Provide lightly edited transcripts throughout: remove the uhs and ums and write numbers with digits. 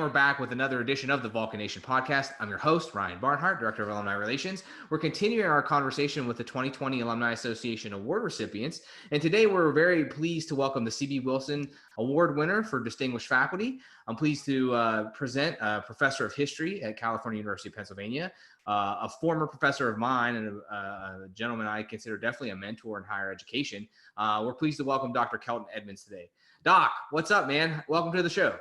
we're back with another edition of the Vulcan Nation podcast. I'm your host, Ryan Barnhart, Director of Alumni Relations. We're continuing our conversation with the 2020 Alumni Association Award recipients. And today we're very pleased to welcome the C.B. Wilson Award winner for Distinguished Faculty. I'm pleased to present a professor of history at California University of Pennsylvania, a former professor of mine and a gentleman I consider definitely a mentor in higher education. We're pleased to welcome Dr. Kelton Edmonds today. Doc, what's up, man? Welcome to the show.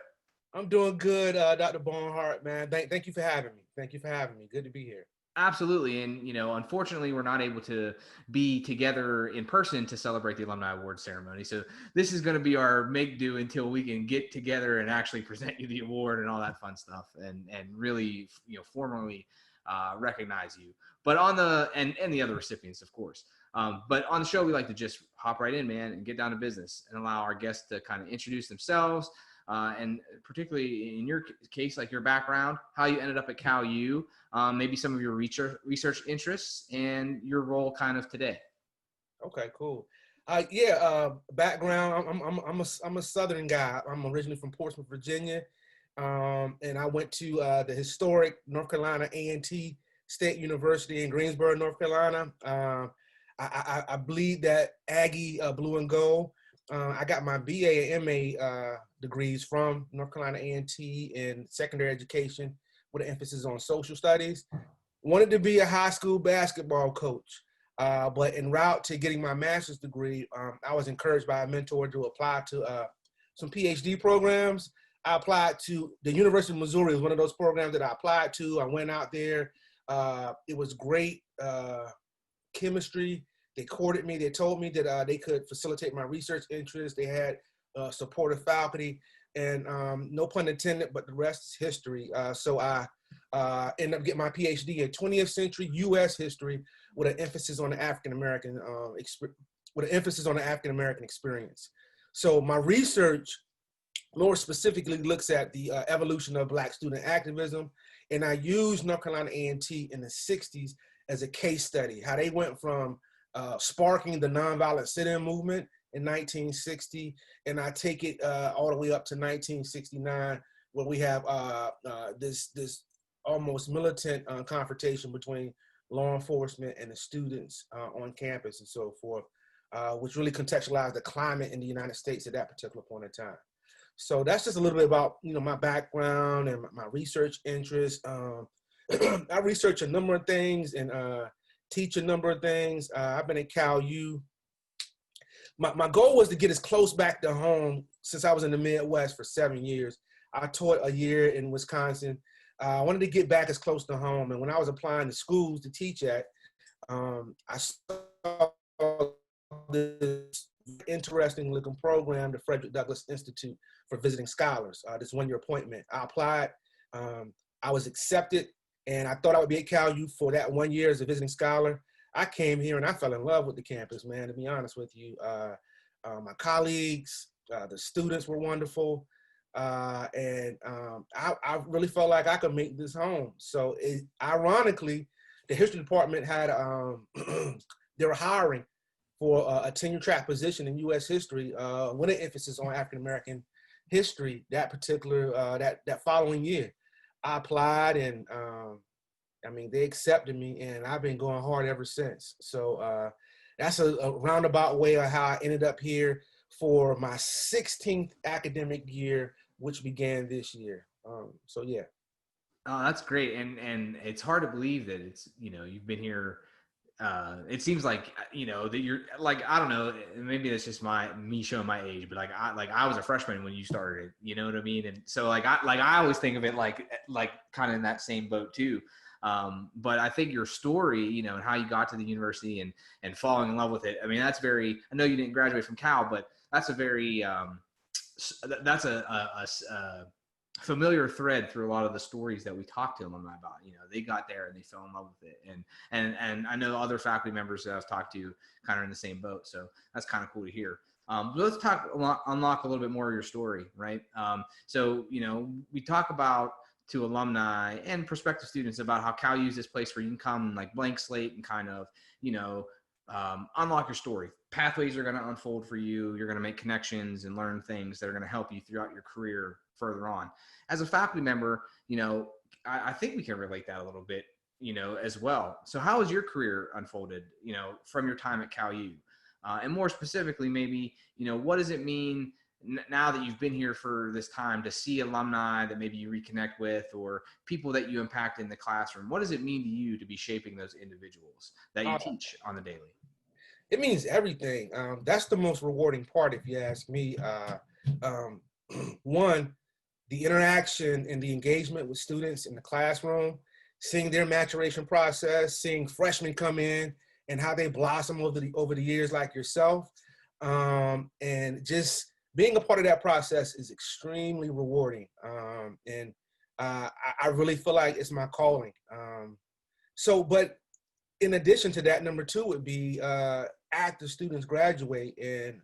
I'm doing good, Dr. Barnhart, man. Thank you for having me. Thank you for having me. Good to be here. Absolutely. And, unfortunately, we're not able to be together in person to celebrate the Alumni Award ceremony. So this is going to be our make-do until we can get together and actually present you the award and all that fun stuff and really, formally recognize you. But on and the other recipients, of course. But on the show, we like to just hop right in, man, and get down to business and allow our guests to kind of introduce themselves. And particularly in your case, like your background, how you ended up at Cal U, maybe some of your research interests and your role kind of today. Okay, cool. Background. I'm a Southern guy. I'm originally from Portsmouth, Virginia, and I went to the historic North Carolina A&T State University in Greensboro, North Carolina. I bleed that Aggie blue and gold. I got my BA and MA degrees from North Carolina A&T in secondary education with an emphasis on social studies. Wanted to be a high school basketball coach, but en route to getting my master's degree, I was encouraged by a mentor to apply to some PhD programs. I applied to the University of Missouri. It was one of those programs that I applied to. I went out there. It was great chemistry. They courted me. They told me that they could facilitate my research interests. They had supportive faculty, and no pun intended, but the rest is history. So I ended up getting my PhD in 20th century U.S. history with an emphasis on the African American experience. So my research more specifically looks at the evolution of Black student activism, and I used North Carolina A&T in the 60s as a case study, how they went from sparking the nonviolent sit-in movement in 1960, and I take it all the way up to 1969, where we have this almost militant confrontation between law enforcement and the students on campus and so forth, which really contextualized the climate in the United States at that particular point in time. So that's just a little bit about my background and my research interests. I research a number of things and teach a number of things. I've been at Cal U. My goal was to get as close back to home since I was in the Midwest for 7 years. I taught a year in Wisconsin. I wanted to get back as close to home. And when I was applying to schools to teach at, I saw this interesting looking program, the Frederick Douglass Institute for Visiting Scholars, this one-year appointment. I applied, I was accepted, and I thought I would be at Cal U for that 1 year as a visiting scholar. I came here and I fell in love with the campus, man, to be honest with you. My colleagues, the students were wonderful. And I really felt like I could make this home. So ironically, the history department had, they were hiring for a tenure track position in U.S. history with an emphasis on African-American history that particular, that following year. I applied and they accepted me, and I've been going hard ever since. So that's a roundabout way of how I ended up here for my 16th academic year, which began this year. So yeah. Oh, that's great. And it's hard to believe that it's, you've been here. It seems like, that you're like, I don't know, maybe that's just me showing my age, but I was a freshman when you started, you know what I mean? And so I always think of it like kind of in that same boat too. But I think your story, and how you got to the university and falling in love with it. I mean, that's I know you didn't graduate from Cal, but that's a very, that's a familiar thread through a lot of the stories that we talked to alumni about. They got there and they fell in love with it. And I know other faculty members that I've talked to kind of in the same boat. So that's kind of cool to hear. But let's unlock a little bit more of your story, right? So, we talk about to alumni and prospective students about how Cal U is this place where you can come like blank slate and kind of, unlock your story. pathways are going to unfold for you. You're going to make connections and learn things that are going to help you throughout your career further on. As a faculty member, I think we can relate that a little bit, as well. So how has your career unfolded, from your time at Cal U? And more specifically, maybe, what does it mean now that you've been here for this time to see alumni that maybe you reconnect with, or people that you impact in the classroom? What does it mean to you to be shaping those individuals that you teach on the daily? It means everything. That's the most rewarding part, if you ask me. One, the interaction and the engagement with students in the classroom, seeing their maturation process, seeing freshmen come in and how they blossom over the years, like yourself, and just being a part of that process is extremely rewarding. And I really feel like it's my calling. But in addition to that, number two would be after students graduate, and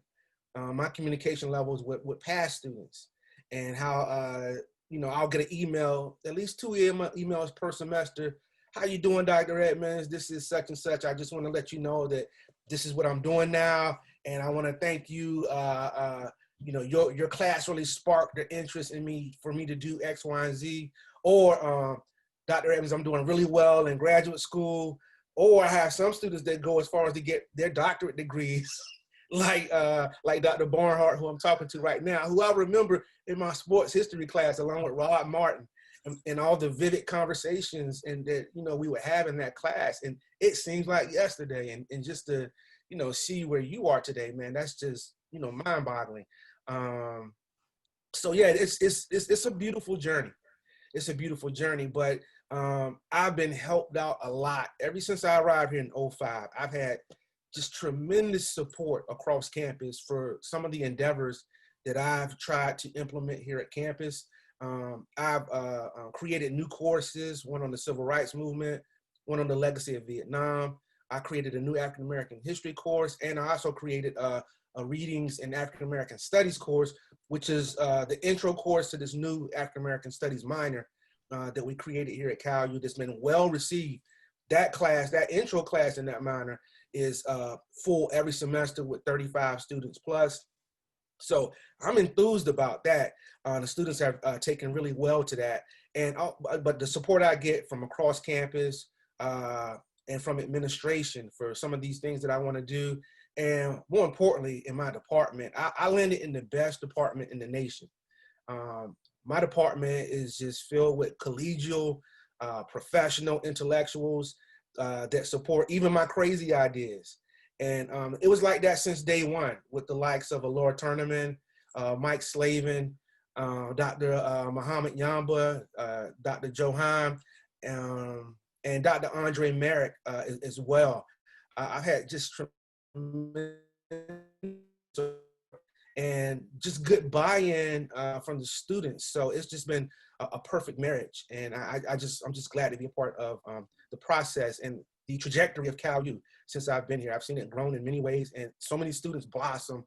my communication levels with past students, and how I'll get an email, at least 2 emails per semester. How you doing, Dr. Edmonds? This is such and such. I just want to let you know that this is what I'm doing now, and I want to thank you. Your class really sparked the interest in me for me to do X, Y, and Z. Or Dr. Edmonds, I'm doing really well in graduate school. Or I have some students that go as far as to get their doctorate degrees, like Dr. Barnhart, who I'm talking to right now, who I remember in my sports history class along with Rod Martin, and all the vivid conversations and that we would have in that class. And it seems like yesterday, and just to see where you are today, man, that's just mind-boggling. So yeah, it's a beautiful journey. It's a beautiful journey, but I've been helped out a lot ever since I arrived here in 2005. I've had just tremendous support across campus for some of the endeavors that I've tried to implement here at campus. I've created new courses, one on the civil rights movement, one on the legacy of Vietnam. I created a new African American history course, and I also created a readings and African American studies course, which is the intro course to this new African American studies minor that we created here at Cal U, that's been well received. That class, that intro class in that minor, is full every semester with 35 students plus. So I'm enthused about that. The students have taken really well to that. But the support I get from across campus and from administration for some of these things that I want to do, and more importantly, in my department, I landed in the best department in the nation. My department is just filled with collegial, professional intellectuals that support even my crazy ideas. And it was like that since day one, with the likes of Alora Turnerman, Mike Slavin, Dr. Muhammad Yamba, Dr. Johan, and Dr. Andre Merrick as well. I've had just and just good buy-in from the students. So it's just been a perfect marriage. And I'm just glad to be a part of the process and the trajectory of Cal U since I've been here. I've seen it grown in many ways, and so many students blossom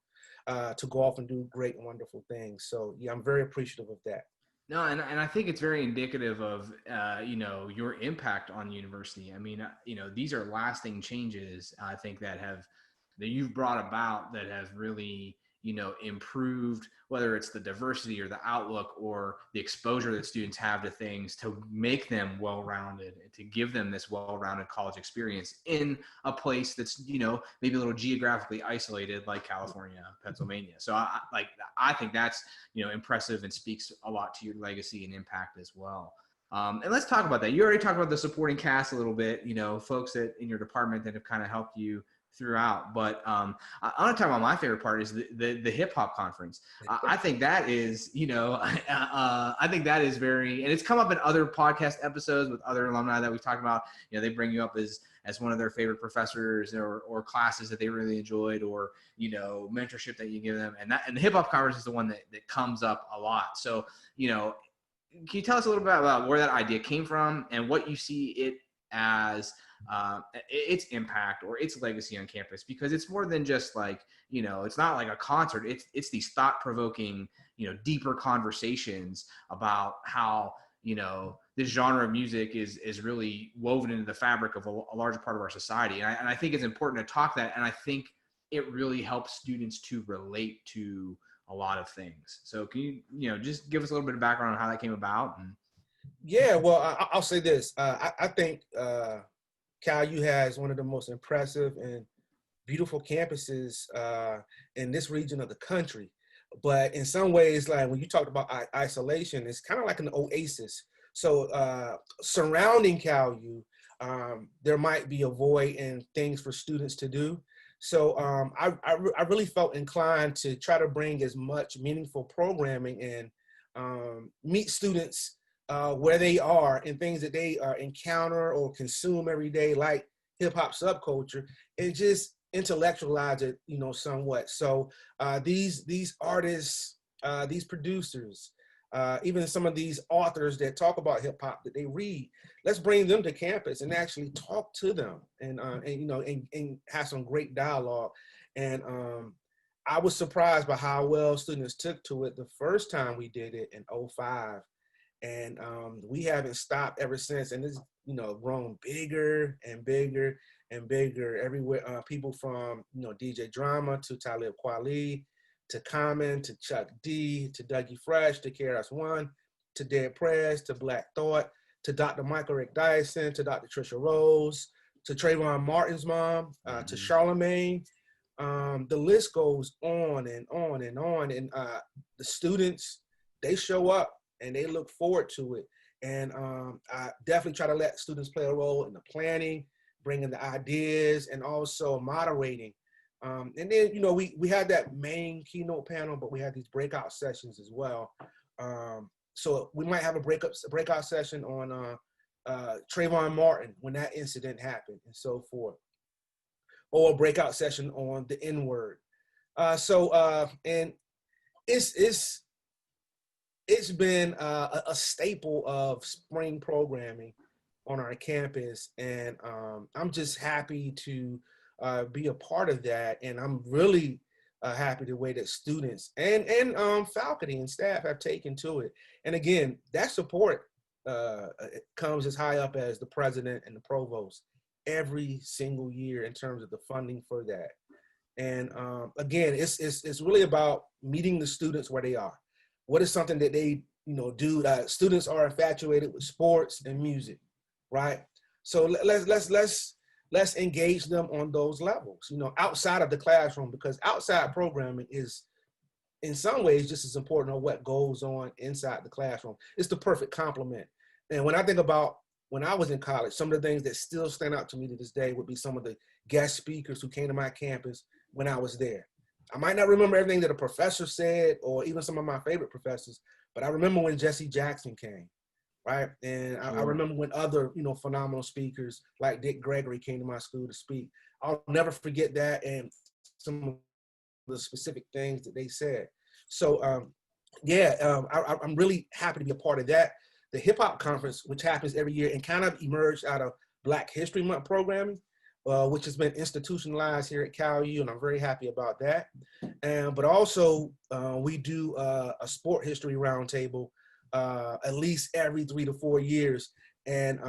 to go off and do great and wonderful things. So yeah, I'm very appreciative of that. No, and I think it's very indicative of, your impact on the university. I mean, these are lasting changes, I think, that you've brought about, that have really, improved, whether it's the diversity or the outlook or the exposure that students have to things, to make them well-rounded, to give them this well-rounded college experience in a place that's, maybe a little geographically isolated, like California, Pennsylvania. So I think that's, impressive, and speaks a lot to your legacy and impact as well. And let's talk about that. You already talked about the supporting cast a little bit, folks that in your department that have kind of helped you throughout. But I want to talk about my favorite part is the hip hop conference. I think that is, I think that is very, and it's come up in other podcast episodes with other alumni that we've talked about. They bring you up as one of their favorite professors or classes that they really enjoyed, or, mentorship that you give them. And the hip hop conference is the one that comes up a lot. So, can you tell us a little bit about where that idea came from and what you see it as, its impact or its legacy on campus? Because it's more than just like, it's not like a concert. It's these thought-provoking, deeper conversations about how, this genre of music is really woven into the fabric of a larger part of our society. And I think it's important to talk that. And I think it really helps students to relate to a lot of things. So can you just give us a little bit of background on how that came about? And Yeah, well, I'll say this. I think Cal U has one of the most impressive and beautiful campuses in this region of the country. But in some ways, like when you talked about isolation, it's kind of like an oasis. So surrounding Cal U, there might be a void and things for students to do. So I really felt inclined to try to bring as much meaningful programming and meet students where they are and things that they encounter or consume every day, like hip hop subculture, and just intellectualize it, somewhat. So these artists, these producers, even some of these authors that talk about hip hop that they read, let's bring them to campus and actually talk to them and have some great dialogue. And I was surprised by how well students took to it the first time we did it in '05. And we haven't stopped ever since. And it's, grown bigger and bigger and bigger everywhere. People from, DJ Drama to Talib Kweli, to Common, to Chuck D, to Dougie Fresh, to KRS-One, to Dead Prez, to Black Thought, to Dr. Michael Rick Dyson, to Dr. Trisha Rose, to Trayvon Martin's mom, to Charlemagne. The list goes on and on and on. And the students, they show up and they look forward to it. And I definitely try to let students play a role in the planning, bringing the ideas, and also moderating. And then, we had that main keynote panel, but we had these breakout sessions as well. So we might have a breakout session on Trayvon Martin when that incident happened and so forth, or a breakout session on the N-word. And it's been a staple of spring programming on our campus, and I'm just happy to be a part of that. And I'm really happy the way that students and faculty and staff have taken to it. And again, that support comes as high up as the president and the provost every single year in terms of the funding for that. And again, it's really about meeting the students where they are. What is something that they do? Students are infatuated with sports and music, right? So let's engage them on those levels, outside of the classroom, because outside programming is in some ways just as important as what goes on inside the classroom. It's the perfect complement. And when I think about when I was in college, some of the things that still stand out to me to this day would be some of the guest speakers who came to my campus when I was there. I might not remember everything that a professor said or even some of my favorite professors, but I remember when Jesse Jackson came, right? And I remember when other, phenomenal speakers like Dick Gregory came to my school to speak. I'll never forget that and some of the specific things that they said. So, I'm really happy to be a part of that. The Hip Hop Conference, which happens every year and kind of emerged out of Black History Month programming, which has been institutionalized here at Cal U, and I'm very happy about that. But also, we do a sport history roundtable at least every 3 to 4 years. And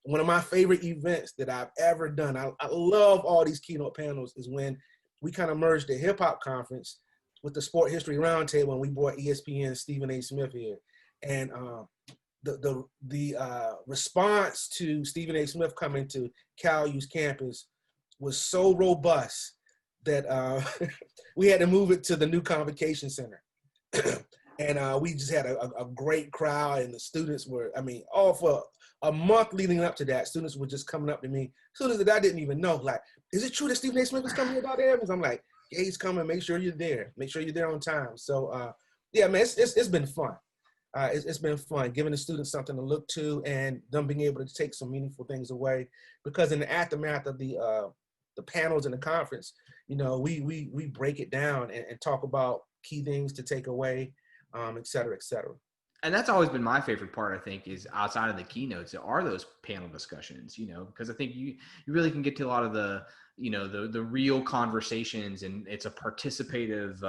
one of my favorite events that I've ever done, I love all these keynote panels, is when we kind of merged the Hip Hop Conference with the sport history roundtable, and we brought ESPN's Stephen A. Smith here. And the response to Stephen A. Smith coming to Cal U's campus was so robust that we had to move it to the new Convocation Center. And we just had a great crowd, and the students were, all for a month leading up to that, students were just coming up to me, students that I didn't even know, like, is it true that Stephen A. Smith is coming here about Edmonds? I'm like, yeah, he's coming, make sure you're there. Make sure you're there on time. So yeah, man, it's been fun. It's been fun giving the students something to look to and them being able to take some meaningful things away, because in the aftermath of the panels and the conference, we break it down and talk about key things to take away, et cetera, et cetera. And that's always been my favorite part, I think, is outside of the keynotes, are those panel discussions, because I think you really can get to a lot of the, the real conversations, and it's a participative,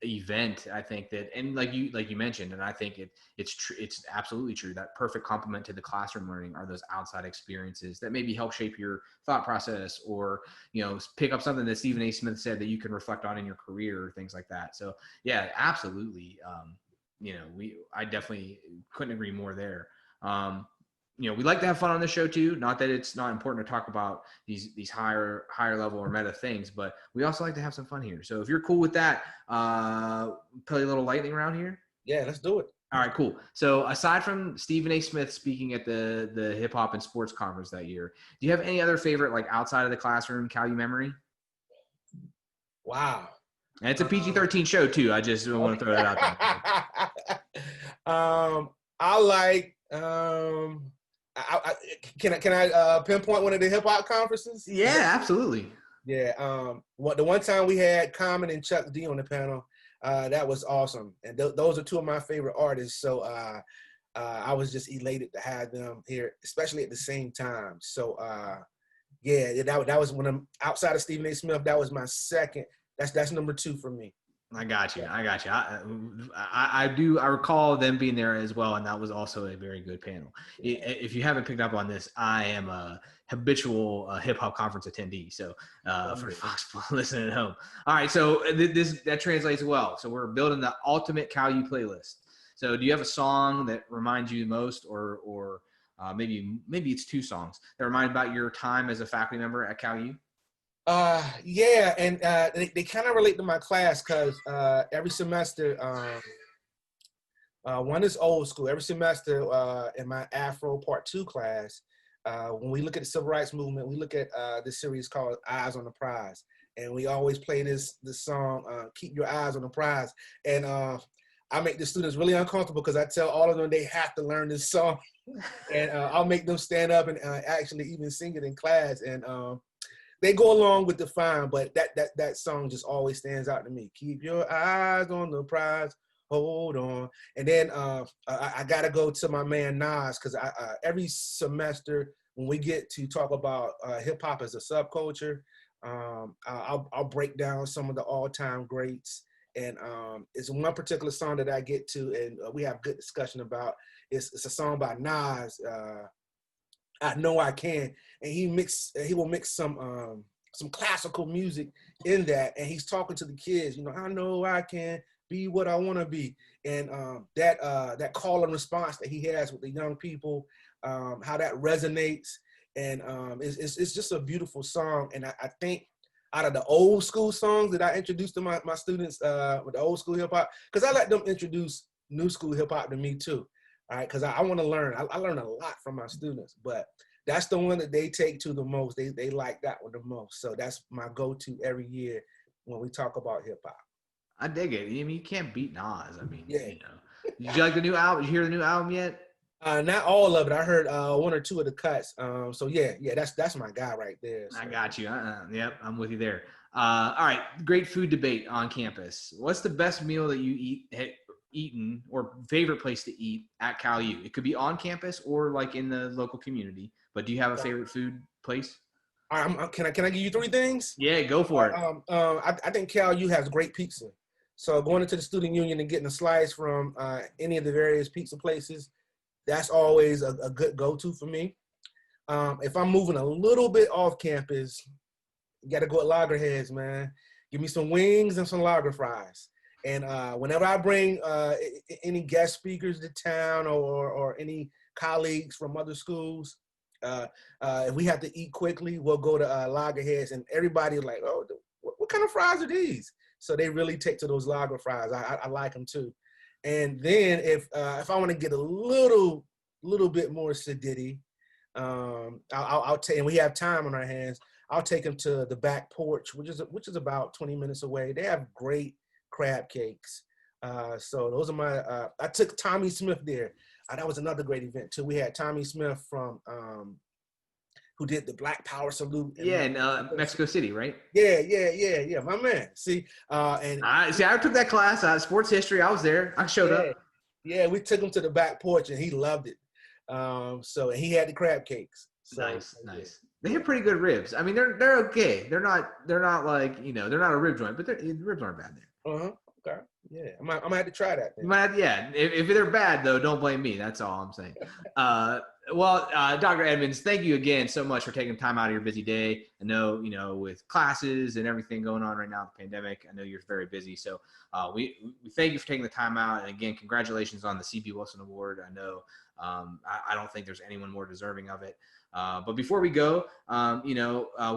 event. I think that, and like you mentioned, and I think it's absolutely true, that perfect complement to the classroom learning are those outside experiences that maybe help shape your thought process, or pick up something that Stephen A. Smith said that you can reflect on in your career, or things like that. So yeah, absolutely. I definitely couldn't agree more there. We like to have fun on the show too. Not that it's not important to talk about these higher level or meta things, but we also like to have some fun here. So if you're cool with that, play a little lightning round here. Yeah, let's do it. All right, cool. So aside from Stephen A. Smith speaking at the hip hop and sports conference that year, do you have any other favorite, like outside of the classroom, Cal U memory? Wow. And it's a PG-13 show too. I just want to throw that out there. I like. Can I pinpoint one of the hip hop conferences? Yeah, absolutely. Yeah. The one time we had Common and Chuck D on the panel, that was awesome. And those are two of my favorite artists. So I was just elated to have them here, especially at the same time. So yeah, that was when I'm outside of Stephen A. Smith. That was my second. That's number 2 for me. I got you. I recall them being there as well, and that was also a very good panel. If you haven't picked up on this, I am a habitual hip hop conference attendee. So for folks listening at home, all right. So that translates well. So we're building the ultimate Cal U playlist. So do you have a song that reminds you the most, or maybe it's 2 songs that remind about your time as a faculty member at Cal U? Yeah, and they kind of relate to my class because every semester, one is old school. Every semester in my Afro Part 2 class, when we look at the Civil Rights Movement, we look at this series called Eyes on the Prize. And we always play this song, Keep Your Eyes on the Prize. And I make the students really uncomfortable because I tell all of them they have to learn this song. And I'll make them stand up and actually even sing it in class. And they go along with the fine, but that song just always stands out to me. Keep your eyes on the prize, hold on. And then I got to go to my man Nas, because every semester when we get to talk about hip hop as a subculture, I'll break down some of the all-time greats. And it's one particular song that I get to, and we have good discussion about. It's a song by Nas, I Know I Can, and he will mix some classical music in that, and he's talking to the kids. I know I can be what I want to be, and that call and response that he has with the young people, how that resonates, and it's just a beautiful song. And I think out of the old school songs that I introduced to my students with the old school hip hop, because I let them introduce new school hip hop to me too. All right, because I want to learn. I learn a lot from my students, but that's the one that they take to the most. They like that one the most. So that's my go-to every year when we talk about hip hop. I dig it. I mean, you can't beat Nas. I mean, yeah. Did you like the new album? Did you hear the new album yet? Not all of it. I heard 1 or 2 of the cuts. So yeah, that's my guy right there. So. I got you. Yep, I'm with you there. All right, great food debate on campus. What's the best meal that you eaten or favorite place to eat at Cal U? It could be on campus or like in the local community, but do you have a favorite food place? All right, can I give you 3 things? Yeah, go for it. I think Cal U has great pizza. So going into the student union and getting a slice from any of the various pizza places, that's always a good go-to for me. If I'm moving a little bit off campus, you got to go at Loggerheads, man. Give me some wings and some lager fries. And whenever I bring any guest speakers to town or any colleagues from other schools, if we have to eat quickly, we'll go to Loggerheads, and everybody's like, oh, what kind of fries are these? So they really take to those lager fries. I like them too. And then if I want to get a little bit more sedity, I'll take, and we have time on our hands, I'll take them to the back porch, which is about 20 minutes away. They have great crab cakes. So those are my, I took Tommy Smith there. That was another great event too. We had Tommy Smith from, who did the Black Power salute. In Mexico City, right? Yeah, my man. See, I took that class, sports history. I was there. I showed up. Yeah, we took him to the back porch and he loved it. So he had the crab cakes. So, nice. They have pretty good ribs. I mean, they're okay. They're not like, they're not a rib joint, but the ribs aren't bad there. Okay. Yeah, I'm gonna have to try that You then. might have, yeah. If they're bad though, don't blame me. That's all I'm saying. Dr. Edmonds, thank you again so much for taking time out of your busy day. I know, with classes and everything going on right now, the pandemic, I know you're very busy. So we thank you for taking the time out. And again, congratulations on the CB Wilson Award. I know I don't think there's anyone more deserving of it. But before we go, we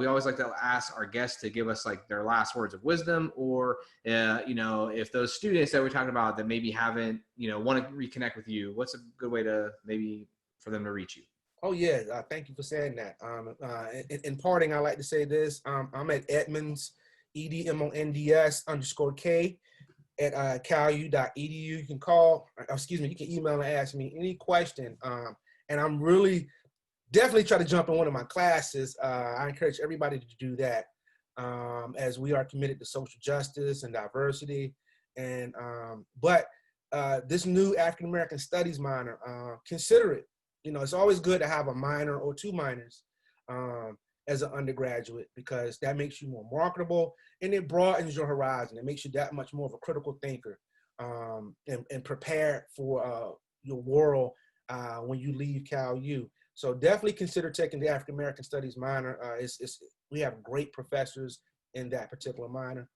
always like to ask our guests to give us like their last words of wisdom, or if those students that we're talking about that maybe haven't, want to reconnect with you, what's a good way to maybe for them to reach you? Oh yeah, thank you for saying that. In parting, I like to say this. I'm at Edmonds, EDMONDS_K at calu.edu. You can call, you can email and ask me any question. And I'm really definitely try to jump in one of my classes. I encourage everybody to do that, as we are committed to social justice and diversity. And but this new African American Studies minor, consider it. It's always good to have a minor or two minors as an undergraduate, because that makes you more marketable and it broadens your horizon. It makes you that much more of a critical thinker, and prepared for your world when you leave Cal U. So definitely consider taking the African American Studies minor. We have great professors in that particular minor.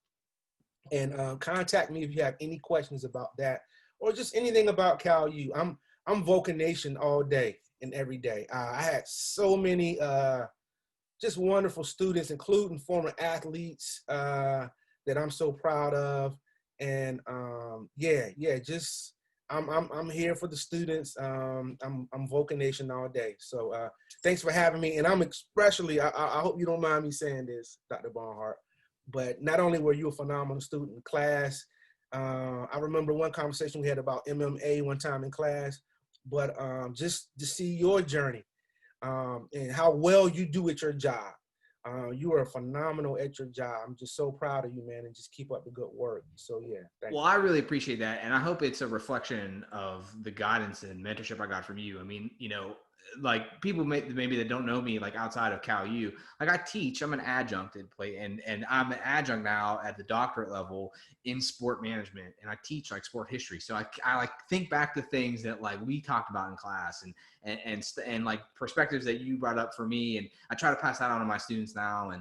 And contact me if you have any questions about that, or just anything about Cal U. I'm Vulcan Nation all day and every day. I had so many just wonderful students, including former athletes that I'm so proud of. And just I'm here for the students. I'm Vulcan Nation all day. So thanks for having me. And I'm especially, I hope you don't mind me saying this, Dr. Barnhart, but not only were you a phenomenal student in class, I remember one conversation we had about MMA one time in class, but just to see your journey and how well you do at your job. You are phenomenal at your job. I'm just so proud of you, man, and just keep up the good work. So yeah, thank Well, you. I really appreciate that. And I hope it's a reflection of the guidance and mentorship I got from you. I mean, like people maybe that don't know me, like outside of Cal U, like I teach, I'm an adjunct at play, and I'm an adjunct now at the doctorate level in sport management. And I teach like sport history. So I like think back to things that like we talked about in class, and like perspectives that you brought up for me. And I try to pass that on to my students now.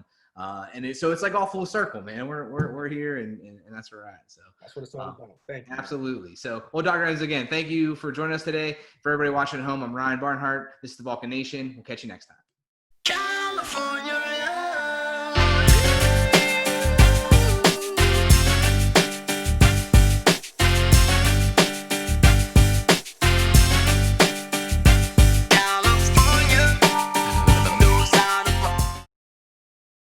So it's like all full circle, man. We're here, and that's where we're at. So That's what it's all about. Thank you. absolutely. So, well, Dr. Evans, again, thank you for joining us today. For everybody watching at home, I'm Ryan Barnhart. This is the Vulcan Nation. We'll catch you next time.